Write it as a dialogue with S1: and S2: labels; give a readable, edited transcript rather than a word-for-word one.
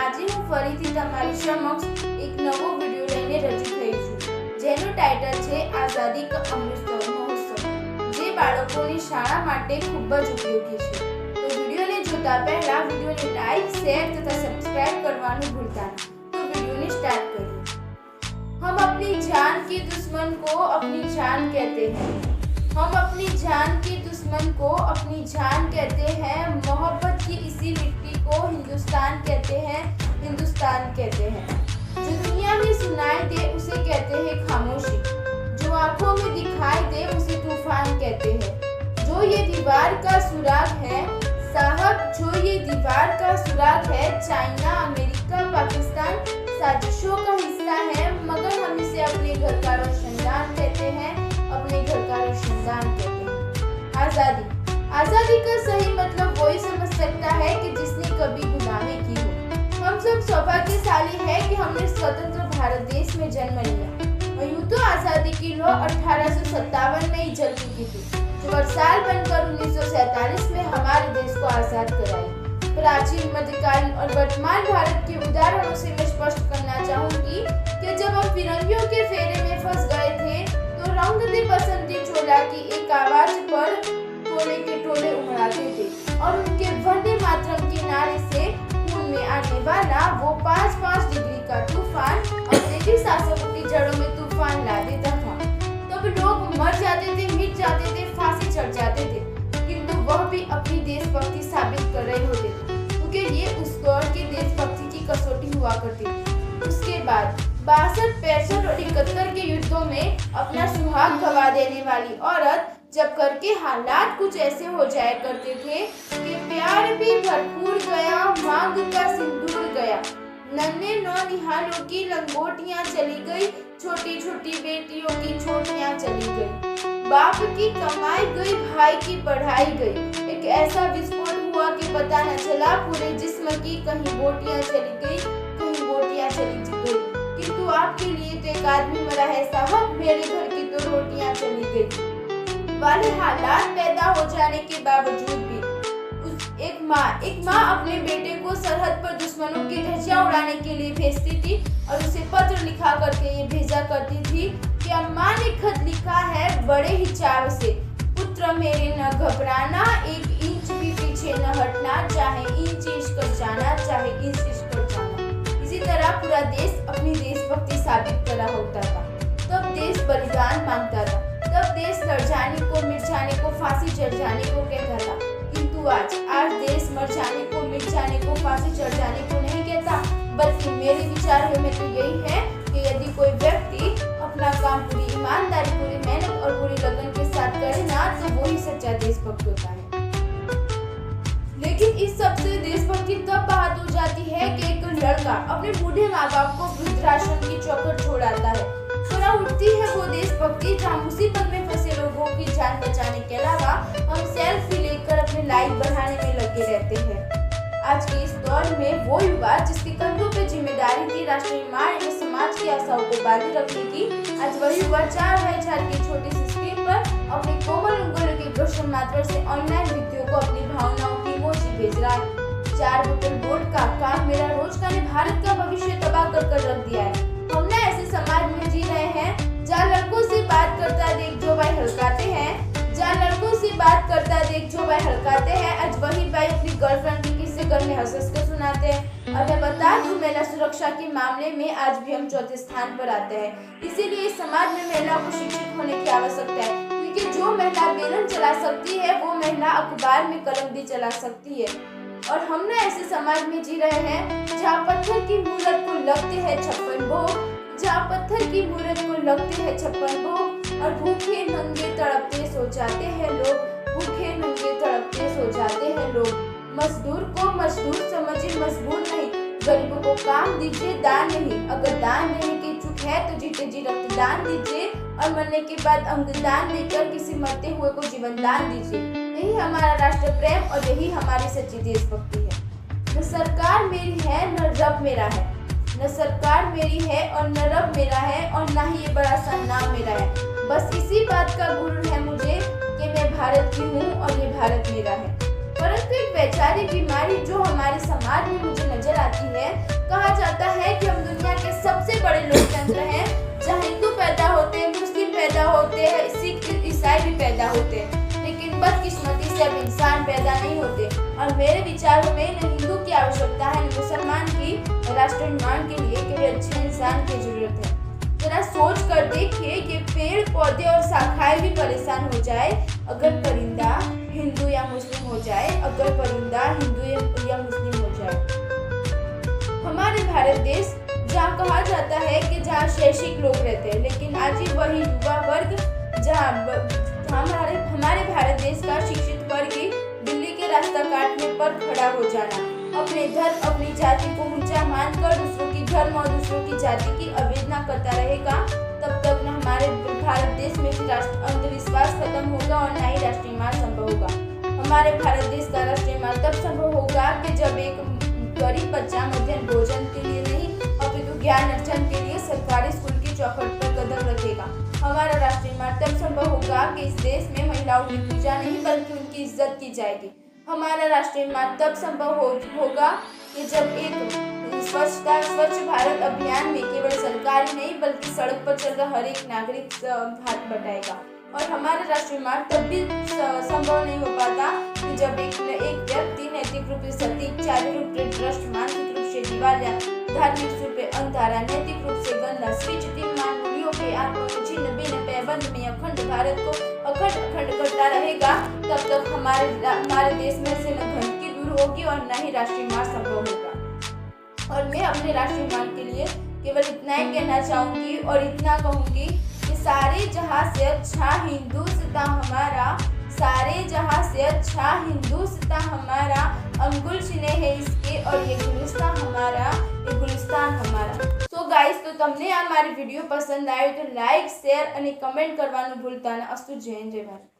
S1: આજે હું ફરીથી તમારી સમક્ષ એક નવો વિડિયો લઈને રજૂ થઈ છું, જેનું ટાઇટલ છે આઝાદી કા અમૃત મહોત્સવ, જે બાળકોની શાળા માટે ખૂબ જ ઉપયોગી છે। તો વિડિયોને જોતા પહેલા વિડિયોને લાઈક, શેર તથા સબસ્ક્રાઇબ કરવાનું ભૂલતા નહીં। તો વિડિયોને સ્ટાર્ટ કરીએ। हम अपनी जान के दुश्मन को अपनी जान कहते हैं। हम अपनी जान के दुश्मन को अपनी जान कहते हैं। मोहब्बत की इसी मिट्टी को हिंदुस्तान कहते हैं, हिंदुस्तान कहते हैं। जो दुनिया में सुनाई दे उसे कहते हैं खामोशी, जो आंखों में दिखाई दे उसे तूफान कहते हैं। जो ये दीवार का सुराग है साहब, जो ये दीवार का सुराग है, चाइना, अमेरिका, पाकिस्तान साजिशों का हिस्सा है, मगर हम इसे अपने घर का रोशनदान कहते हैं, अपने घर का रोशनदान कहते हैं। आज़ादी, आज़ादी का सही मतलब वही समझ सकता है कि जिसने कभी गुलामी की हो। हम सब सौभाग्यशाली है कि हमने स्वतंत्र भारत देश में जन्म लिया। और यूं तो आज़ादी की लौ 1857 में ही जल चुकी थी, जो वर्षाल बनकर 1947 में हमारे देश को आज़ाद कराई। प्राचीन, मध्यकालीन और वर्तमान भारत के उदाहरणों से मैं स्पष्ट करना चाहूंगी कि जब हम फिरंगियों के फेरे में फंस गए थे तो रंग दे बसंती चोला की एक आवाज पर टोले के टोले उमड़ाते थे और उनके वंदे मातरम के नारे से खून में आने वाला वो 5-5 डिग्री का तूफान अंग्रेजी शासकों की जड़ों में तूफान ला देता था। तब लोग मर जाते थे, मिट जाते थे, फांसी चढ़ जाते थे, किंतु वह भी अपनी देशभक्ति साबित कर रहे होते थे, क्योंकि ये उस दौर की देशभक्ति की कसौटी हुआ करती थी। उसके बाद 62, 65 और 71 के युद्धों में अपना सुहाग गवा देने वाली औरत जब करके हालात कुछ ऐसे हो जाया करते थे कि प्यार भी भरपूर गया, मांग का सिंदूर गया, नन्हे नौनिहालों की लंगोटियां चली गई, छोटी छोटी बेटियों की छोटियां चली गई, बाप की कमाई गई, भाई की पढ़ाई गई। एक ऐसा विस्फोट हुआ कि पता न चला पूरे जिस्म की कहीं बोटियां चली गई, कहीं बोटियां चली गई, किंतु आपके लिए तो एक आदमी मरा है साहब, मेरे घर की तो रोटियां चली गई वाले हालात पैदा हो जाने के बावजूद भी एक माँ अपने बेटे को सरहद पर दुश्मनों की धज्जियां उड़ाने के लिए भेजती थी और उसे पत्र लिखा करके ये भेजा करती थी कि अम्मा ने खत लिखा है बड़े ही चाव से, पुत्र मेरे न घबराना, 1 इंच भी पीछे न हटना, चाहे इंच कर जाना, चाहे इंच कर जाना। इसी तरह पूरा देश अपनी देशभक्ति साबित करा होता था। तब देश बलिदान मांगता था, तब देश लड़ जाने को, मिट जाने को, फांसी चढ़ जाने को कहता था, किंतु आज देश मर जाने को, मिट जाने को, फांसी चढ़ जाने को नहीं कहता, बल्कि मेरे विचार में तो यही है कि यदि कोई व्यक्ति अपना काम पूरी ईमानदारी, पूरी मेहनत और पूरी लगन के साथ करे ना, तो वो ही सच्चा देशभक्त होता है। लेकिन इस सबसे देशभक्ति तब बात हो जाती है कि एक लड़का अपने बूढ़े माँ बाप को वृद्धाश्रम की चौखट छोड़ाता है। थोड़ा उठती है वो देशभक्ति जहाँ मुसीबत में फंसे लोगों की जान बचाने के अलावा हम सेल्फी लेकर अपनी लाइफ बढ़ाने में लगे रहते हैं। आज के इस दौर में वो युवा जिसके कंधों पे जिम्मेदारी थी राष्ट्र निर्माण एवं समाज की आशाओं को बांधे रखने की, आज वही युवा 4 बाई 4 की छोटी सी स्क्रीन पर अपने कोमल उंगलियों के घर्षण मात्र से ऑनलाइन व्यक्तियों को अपनी भावनाओं की इमोजी भेज रहा है। 4 बोतल बोर्ड का काम मेरा रोज का ने भारत का भविष्य तबाह कर रख दिया है। हम ना ऐसे समाज में जी रहे हैं जहाँ लड़कों से बात करता देख जो भाई हल्काते हैं, जहाँ लड़कों से बात करता देख जो भाई हल्काते हैं, आज वही भाई अपनी गर्लफ्रेंड की किसी घर में हंस के सुनाते हैं। और मैं बता दूं, महिला सुरक्षा के मामले में आज भी हम 4थे स्थान पर आते हैं। इसीलिए इस समाज में महिला को शिक्षित होने की आवश्यकता है, क्योंकि जो महिला बेलन चला सकती है वो महिला अखबार में कलम भी चला सकती है। और हम ना ऐसे समाज में जी रहे हैं जहाँ पत्थर की मूरत को लगते हैं 56 भोग, जहाँ पत्थर की मूरत को लगते हैं 56 भोग, और भूखे नंगे तड़पते सो जाते हैं लोग, भूखे नंगे तड़पते सो जाते हैं लोग। मजदूर को मजदूर समझिए, मजबूर नहीं, गरीबों को काम दीजिए, दान नहीं। अगर दान देने की चूक है तो जीते जी रक्तदान दीजिए और मरने के बाद अंगदान देकर किसी मरते हुए को जीवन दान दीजिए। यही हमारा राष्ट्र प्रेम और यही हमारी सच्ची देशभक्ति है। न सरकार मेरी है न रब मेरा है, न सरकार मेरी है और न रब मेरा है और न ही ये बड़ा सा नाम मेरा है। बस इसी बात का गुरूर है मुझे कि मैं भारत की हूँ और ये भारत मेरा है। परंतु एक वैचारिक बीमारी जो हमारे समाज में मुझे नजर आती है पैदा होते हैं, लेकिन बदकिस्मती से अब इंसान पैदा नहीं होते। और मेरे विचारों में न हिंदू की आवश्यकता है न मुसलमान की राष्ट्र निर्माण के लिए केवल अच्छे इंसान की जरूरत है। जरा सोच कर देखिए कि पेड़ पौधे और शाखाएं भी परेशान हो जाए अगर परिंदा हिंदू या मुस्लिम हो जाए, अगर परिंदा हिंदू या मुस्लिम हो जाए। हमारे भारत देश जहाँ कहा जाता है कि जहाँ शैक्षिक लोग रहते हैं, लेकिन आज ही वही युवा वर्ग जहाँ हमारे भारत देश का शिक्षित वर्ग ही दिल्ली के रास्ता काटने पर खड़ा हो जाना, अपने धर्म अपनी जाति को ऊंचा मानकर दूसरों की धर्म और दूसरों की जाति की अवहेलना करता रहेगा, तब तक न हमारे भारत देश में अंधविश्वास खत्म होगा और न ही राष्ट्रीय निर्माण संभव होगा। हमारे भारत देश का राष्ट्रीय निर्माण तब संभव होगा कि जब एक गरीब बच्चा मध्याह्न भोजन के लिए नहीं अपितु ज्ञान अर्जन के लिए सरकारी स्कूल की चौखट पर कदम रखेगा। हमारा राष्ट्रीय निर्माण तब संभव होगा कि इस देश में महिलाओं की पूजा नहीं बल्कि उनकी इज्जत की जाएगी। हमारा राष्ट्रीय निर्माण तब संभव होगा कि जब एक स्वच्छ भारत अभियान में केवल सरकार ही नहीं बल्कि सड़क पर चल रहा हर एक नागरिक हाथ बटाएगा। और हमारा राष्ट्रीय निर्माण तब भी संभव नहीं हो पाता कि जब एक व्यक्ति नैतिक रूप से सटीक, चारित्रिक रूप से भ्रष्ट, मानसिक रूप से दिवालिया, धार्मिक रूप से अंधारा, नैतिक रूप से गंदा, स्वीकृतिमान मूल्यों के आत्मा को छिन्न भिन्न पैबंद में अखंड भारत को अखंड करता रहेगा, तब तक हमारे देश में से न गंदगी दूर होगी और न ही राष्ट्रीय निर्माण संभव होगा। और मैं अपने राष्ट्रीय निर्माण के लिए केवल इतना ही कहना चाहूंगी और इतना कहूंगी कि सारे जहां से अच्छा हिंदुस्तान हमारा, सारे जहां से अच्छा हिंदुस्तान हमारा, अंगुल चीने है इसके और ये गुलिस्तान हमारा, ये गुलिस्तान हमारा। तो गाइस, तो તમને આ મારી વિડીયો પસંદ આવ્યો તો લાઈક, શેર અને કમેન્ટ કરવાનું ભૂલતા ન. અસ્તુ. જય હિન્દ, જય ભારત.